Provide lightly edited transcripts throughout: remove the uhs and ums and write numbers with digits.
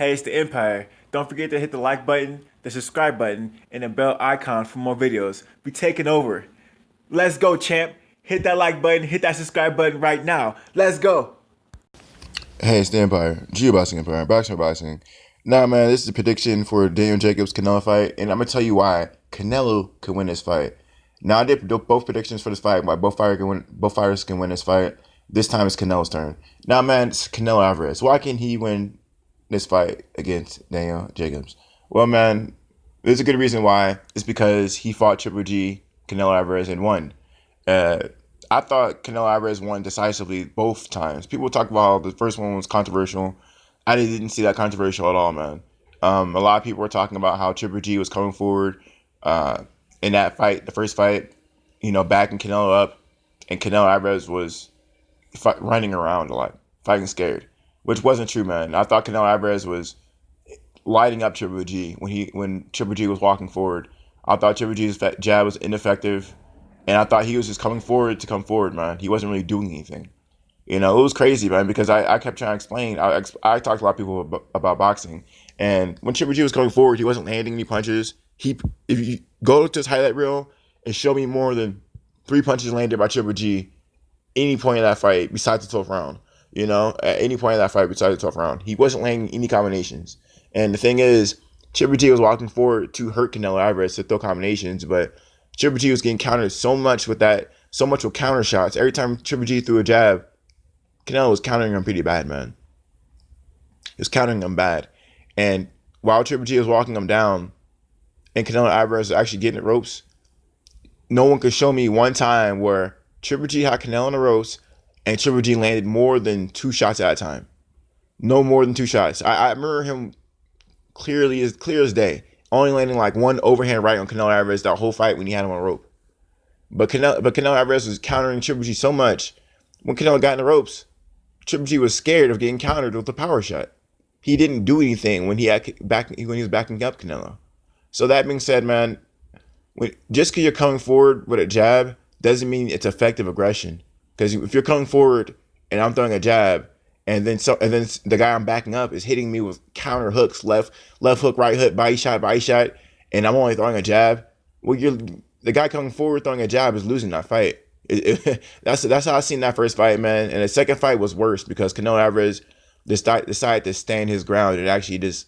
Hey, it's the Empire. Don't forget to hit the like button, the subscribe button, and the bell icon for more videos. We taking over. Let's go, champ. Hit that like button, hit that subscribe button right now. Let's go. Hey, it's the Empire. Geoboxing Empire. Boxing or boxing. Nah, man, this is a prediction for Daniel Jacobs Canelo fight, and I'm gonna tell you why Canelo can win this fight. Now, I did both predictions for this fight. Why both fighters can win this fight. This time it's Canelo's turn. Now, man, it's Canelo Alvarez. Why can he win this fight against Daniel Jacobs? Well, man, there's a good reason why. It's because he fought Triple G, Canelo Alvarez, and won. Uh, I thought Canelo Alvarez won decisively both times. People talk about how the first one was controversial. I didn't see that controversial at all, man. A lot of people were talking about how Triple G was coming forward in that fight, the first fight, backing Canelo up, and Canelo Alvarez was running around a lot, fighting scared, which wasn't true, man. I thought Canelo Alvarez was lighting up Triple G when Triple G was walking forward. I thought Triple G's jab was ineffective, and I thought he was just coming forward to come forward, man. He wasn't really doing anything. It was crazy, man, because I kept trying to explain. I talked to a lot of people about boxing, and when Triple G was going forward, he wasn't landing any punches. If you go to his highlight reel and show me more than 3 punches landed by Triple G, any point in that fight besides the 12th round, at any point in that fight besides the 12th round, he wasn't landing any combinations. And the thing is, Triple G was walking forward to hurt Canelo Alvarez to throw combinations, but Triple G was getting countered so much with counter shots. Every time Triple G threw a jab, Canelo was countering him pretty bad, man. He was countering him bad. And while Triple G was walking him down and Canelo Alvarez was actually getting the ropes, no one could show me one time where Triple G had Canelo on the ropes and Triple G landed more than 2 shots at a time. No more than 2 shots. I remember him clear as day, only landing like one overhand right on Canelo Alvarez that whole fight when he had him on rope. But Canelo Alvarez was countering Triple G so much. When Canelo got in the ropes, Triple G was scared of getting countered with a power shot. He didn't do anything when he was backing up Canelo. So that being said, man, just because you're coming forward with a jab doesn't mean it's effective aggression. Because if you're coming forward and I'm throwing a jab, and then the guy I'm backing up is hitting me with counter hooks, left hook, right hook, body shot, and I'm only throwing a jab. Well, the guy coming forward throwing a jab is losing that fight. That's how I seen that first fight, man. And the second fight was worse because Canelo Alvarez decided to stand his ground and actually just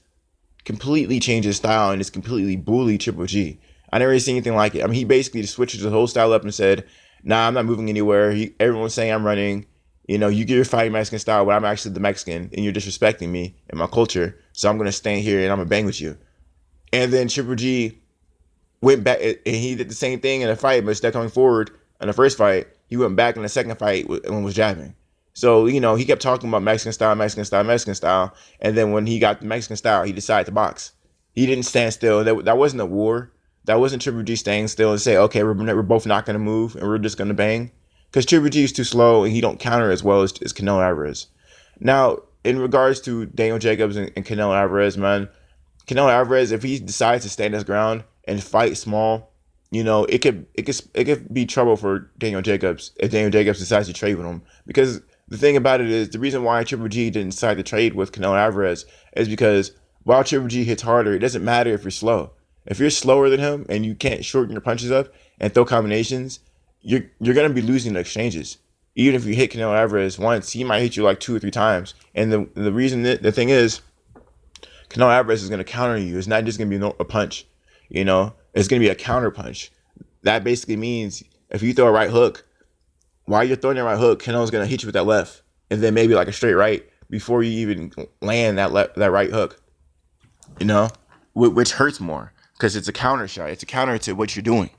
completely change his style and just completely bully Triple G. I never seen anything like it. I mean, he basically just switched his whole style up and said, "Nah, I'm not moving anywhere." Everyone's saying I'm running. You get your fighting Mexican style, but I'm actually the Mexican, and you're disrespecting me and my culture. So I'm gonna stand here and I'm gonna bang with you. And then Triple G went back and he did the same thing in the fight, but instead of coming forward in the first fight, he went back in the second fight and was jabbing. So, he kept talking about Mexican style, Mexican style, Mexican style. And then when he got the Mexican style, he decided to box. He didn't stand still. That wasn't a war. That wasn't Triple G staying still and say, okay, we're both not going to move and we're just going to bang. Because Triple G is too slow and he don't counter as well as Canelo Alvarez. Now, in regards to Daniel Jacobs and Canelo Alvarez, man, Canelo Alvarez, if he decides to stand his ground and fight small, it could be trouble for Daniel Jacobs if Daniel Jacobs decides to trade with him. Because the thing about it is, the reason why Triple G didn't decide to trade with Canelo Alvarez is because while Triple G hits harder, it doesn't matter if you're slow. If you're slower than him and you can't shorten your punches up and throw combinations, you're gonna be losing the exchanges. Even if you hit Canelo Alvarez once, he might hit you like 2 or 3 times. And the thing is, Canelo Alvarez is gonna counter you. It's not just gonna be a punch. It's gonna be a counter punch. That basically means if you throw a right hook, while you're throwing that right hook, Canelo's gonna hit you with that left, and then maybe like a straight right before you even land that right hook. Which hurts more because it's a counter shot. It's a counter to what you're doing.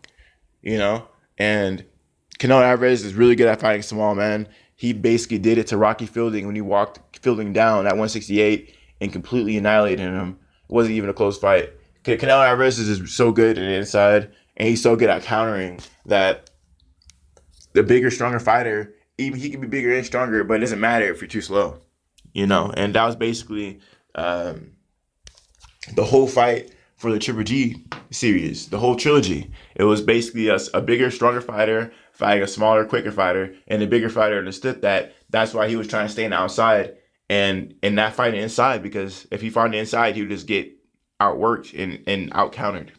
And Canelo Alvarez is really good at fighting small, man. He basically did it to Rocky Fielding when he walked Fielding down at 168 and completely annihilated him. It wasn't even a close fight. Canelo Alvarez is just so good on the inside, and he's so good at countering that the bigger, stronger fighter, even he can be bigger and stronger, but it doesn't matter if you're too slow. And that was basically the whole fight for the Triple G series, the whole trilogy. It was basically a bigger, stronger fighter fighting a smaller, quicker fighter, and the bigger fighter understood that. That's why he was trying to stay on the outside and not fighting inside, because if he fought inside, he would just get outworked and out countered.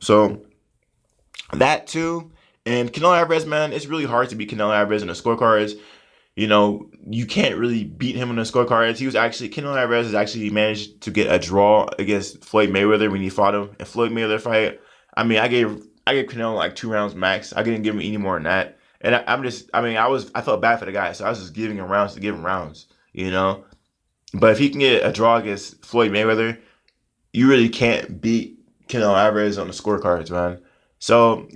So that too. And Canelo Alvarez, man, it's really hard to beat Canelo Alvarez in the scorecards. You can't really beat him in the scorecards. Canelo Alvarez has actually managed to get a draw against Floyd Mayweather when he fought him. And Floyd Mayweather fight, I mean, I gave Canelo like 2 rounds max. I didn't give him any more than that. And I felt bad for the guy, so I was just giving him rounds to give him rounds, you know. But if he can get a draw against Floyd Mayweather, you really can't beat Canelo Alvarez on the scorecards, man. So,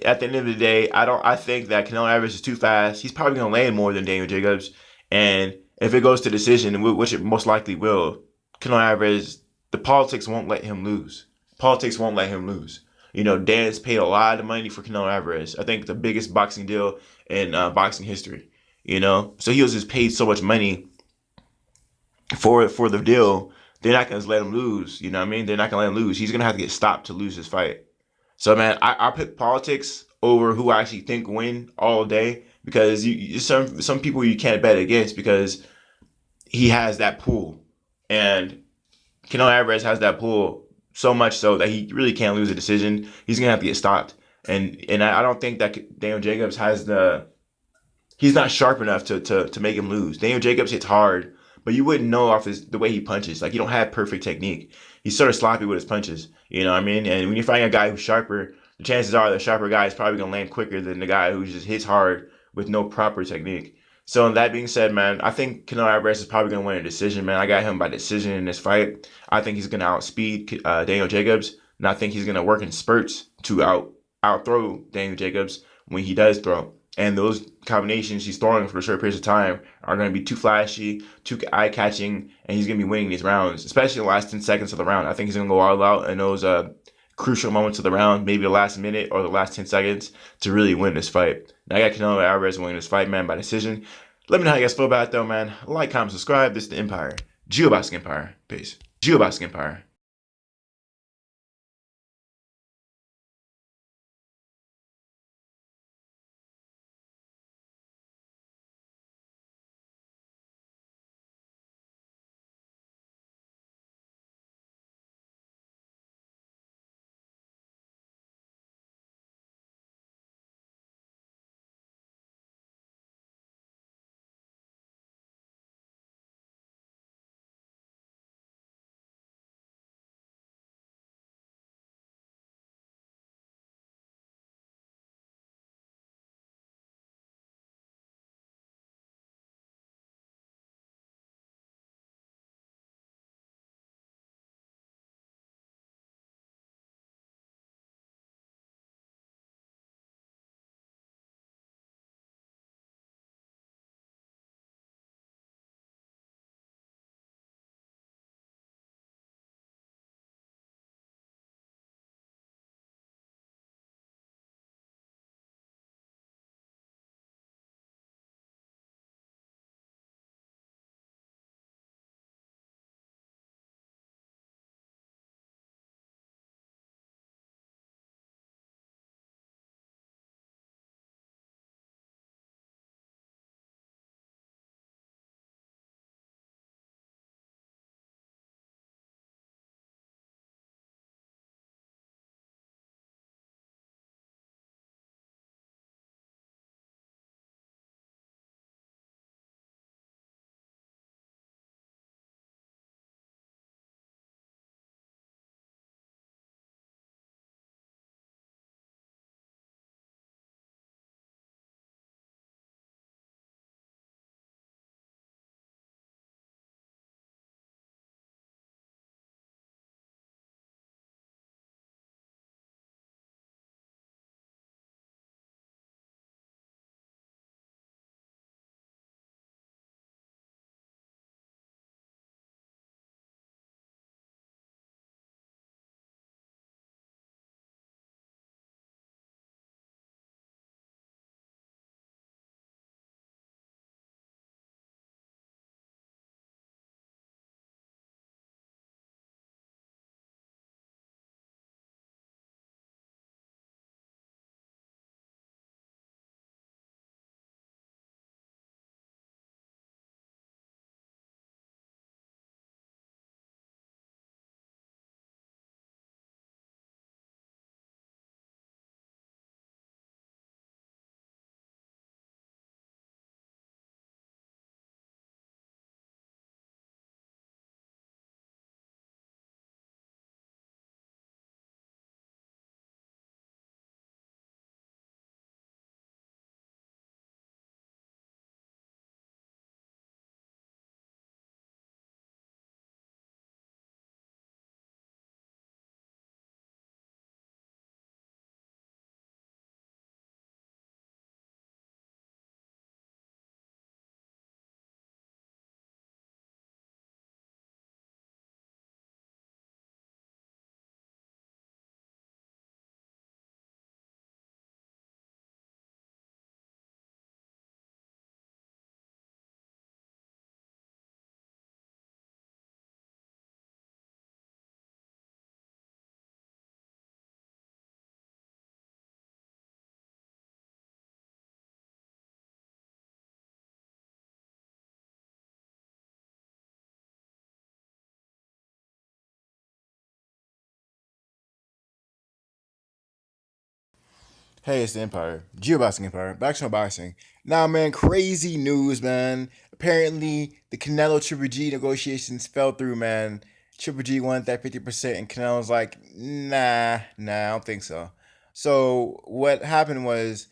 at the end of the day, I think that Canelo Alvarez is too fast. He's probably gonna land more than Daniel Jacobs. And if it goes to decision, which it most likely will, Canelo Alvarez, the politics won't let him lose. Politics won't let him lose. Dan's paid a lot of money for Canelo Alvarez. I think the biggest boxing deal in boxing history. So he was just paid so much money for the deal. They're not gonna let him lose. You know what I mean? They're not gonna let him lose. He's gonna have to get stopped to lose his fight. So, man, I put politics over who I actually think win all day, because some people you can't bet against, because he has that pool, and Canelo Alvarez has that pool so much so that he really can't lose a decision. He's gonna have to get stopped, and I don't think that Daniel Jacobs has the he's not sharp enough to make him lose. Daniel Jacobs hits hard, but you wouldn't know off the way he punches. Like, you don't have perfect technique. He's sort of sloppy with his punches. You know what I mean? And when you find a guy who's sharper, the chances are the sharper guy is probably gonna land quicker than the guy who just hits hard with no proper technique. So, that being said, man, I think Canelo Alvarez is probably gonna win a decision, man. I got him by decision in this fight. I think he's gonna outspeed Daniel Jacobs, and I think he's gonna work in spurts to outthrow Daniel Jacobs when he does throw. And those combinations he's throwing for a short periods of time are going to be too flashy, too eye catching, and he's going to be winning these rounds, especially in the last 10 seconds of the round. I think he's going to go all out in those crucial moments of the round, maybe the last minute or the last 10 seconds, to really win this fight. Now, I got Canelo Alvarez winning this fight, man, by decision. Let me know how you guys feel about it, though, man. Like, comment, subscribe. This is the Empire. Geoboxing Empire. Peace. Geoboxing Empire. Hey, it's the Empire. Geoboxing Empire. Back to my boxing. Now, man, crazy news, man. Apparently, the Canelo Triple G negotiations fell through, man. Triple G wanted that 50%, and Canelo's like, nah, I don't think so. So, what happened was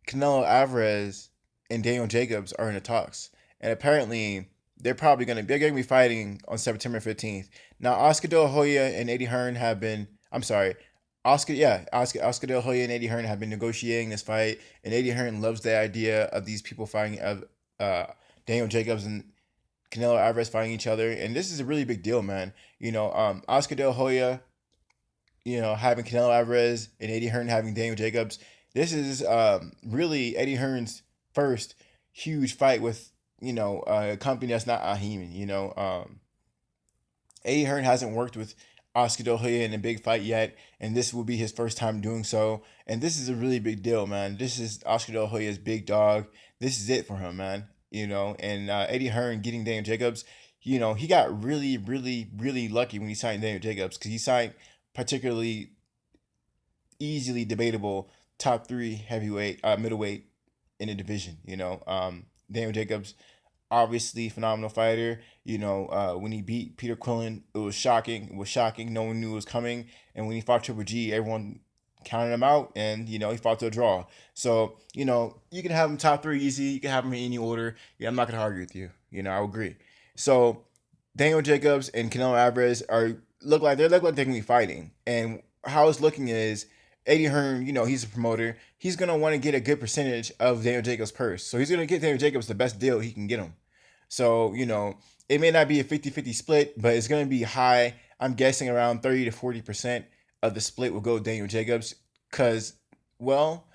Canelo Alvarez and Daniel Jacobs are in the talks. And apparently, they're gonna be fighting on September 15th. Now, Oscar De La Hoya and Eddie Hearn have been, I'm sorry, Oscar De La Hoya and Eddie Hearn have been negotiating this fight, and Eddie Hearn loves the idea of these people fighting, of Daniel Jacobs and Canelo Alvarez fighting each other, and this is a really big deal, man. Oscar De La Hoya, having Canelo Alvarez and Eddie Hearn having Daniel Jacobs. This is really Eddie Hearn's first huge fight with a company that's not Aheem. Eddie Hearn hasn't worked with Oscar De La Hoya in a big fight yet, and this will be his first time doing so. And this is a really big deal, man. This is Oscar De La Hoya's big dog. This is it for him, man. And Eddie Hearn getting Daniel Jacobs, he got really, really, really lucky when he signed Daniel Jacobs, because he signed particularly easily debatable top three heavyweight, middleweight in the division. Daniel Jacobs, obviously phenomenal fighter. When he beat Peter Quillen, it was shocking. It was shocking. No one knew it was coming. And when he fought Triple G, everyone counted him out, and he fought to a draw. So you can have him top three easy. You can have him in any order. Yeah, I'm not gonna argue with you. I agree. So Daniel Jacobs and Canelo Alvarez look like they're gonna be fighting, and how it's looking is Eddie Hearn, he's a promoter. He's gonna want to get a good percentage of Daniel Jacobs' purse, so he's gonna get Daniel Jacobs the best deal he can get him. So it may not be a 50-50 split, but it's gonna be high. I'm guessing around 30 to 40% of the split will go Daniel Jacobs, because well,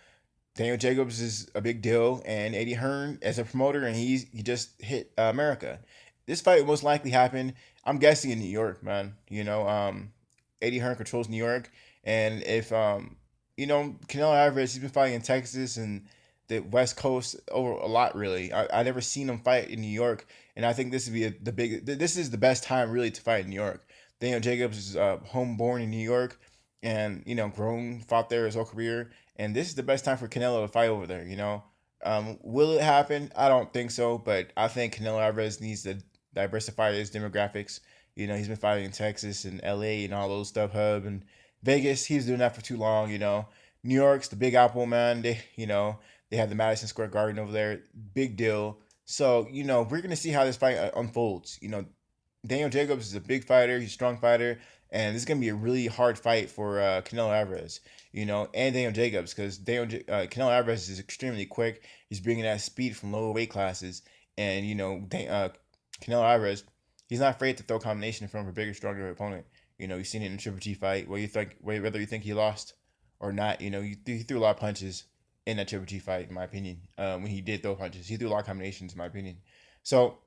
Daniel Jacobs is a big deal, and Eddie Hearn as a promoter, and he just hit America. This fight will most likely happen, I'm guessing, in New York, man. Eddie Hearn controls New York, and if Canelo Alvarez, he's been fighting in Texas and the West Coast over a lot. Really, I never seen him fight in New York, and I think this would be This is the best time really to fight in New York. Daniel Jacobs is homeborn in New York, and grown, fought there his whole career, and this is the best time for Canelo to fight over there. Will it happen? I don't think so, but I think Canelo Alvarez needs to diversify his demographics. He's been fighting in Texas and LA and all those stuff hub and Vegas. He's doing that for too long. New York's the Big Apple, man. They have the Madison Square Garden over there. Big deal. So we're gonna see how this fight unfolds. Daniel Jacobs is a big fighter. He's a strong fighter, and this is gonna be a really hard fight for Canelo Alvarez. And Daniel Jacobs, because Canelo Alvarez is extremely quick. He's bringing that speed from lower weight classes, and Canelo Alvarez, he's not afraid to throw a combination in front of a bigger, stronger opponent. You've seen it in the Triple G fight, whether you think he lost or not. He threw a lot of punches in that Triple G fight, in my opinion. When he did throw punches, he threw a lot of combinations, in my opinion. So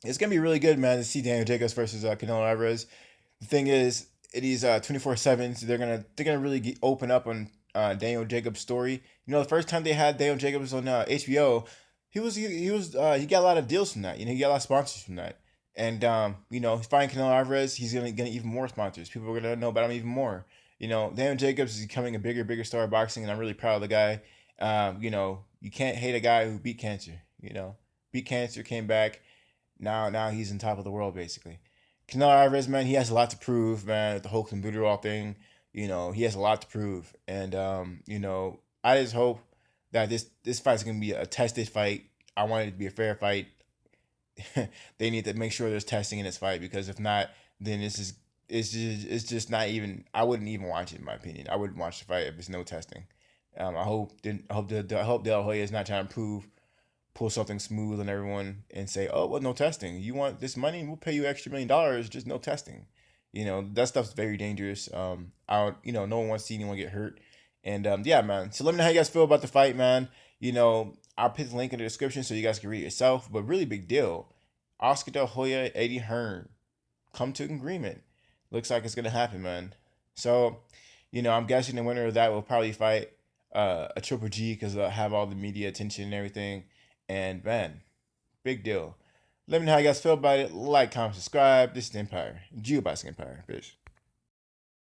it's gonna be really good, man, to see Daniel Jacobs versus Canelo Alvarez. The thing is, it is 24/7, so they're gonna really open up on Daniel Jacobs' story. The first time they had Daniel Jacobs on HBO, he got a lot of deals from that. He got a lot of sponsors from that. And he's fighting Canelo Alvarez. He's gonna get even more sponsors. People are gonna know about him even more. Daniel Jacobs is becoming a bigger star of boxing, and I'm really proud of the guy. You can't hate a guy who beat cancer. Beat cancer, came back. Now he's on top of the world, basically. Canelo Alvarez, man, he has a lot to prove, man. The whole clenbuterol thing, he has a lot to prove, and I just hope that this fight's gonna be a tested fight. I want it to be a fair fight. They need to make sure there's testing in this fight, because if not, then it's just not even. I wouldn't even watch it, in my opinion. I wouldn't watch the fight if there's no testing. I hope De La Hoya is not trying to pull something smooth on everyone and say, oh, well, no testing. You want this money? We'll pay you extra $1 million, just no testing. That stuff's very dangerous. No one wants to see anyone get hurt. And yeah, man. So let me know how you guys feel about the fight, man. I'll put the link in the description so you guys can read it yourself. But really big deal. Oscar De La Hoya, Eddie Hearn come to an agreement. Looks like it's gonna happen, man. So, I'm guessing the winner of that will probably fight a Triple G, because they'll have all the media attention and everything. And man, big deal. Let me know how you guys feel about it. Like, comment, subscribe. This is the Empire. Geoboxing Empire. Bitch.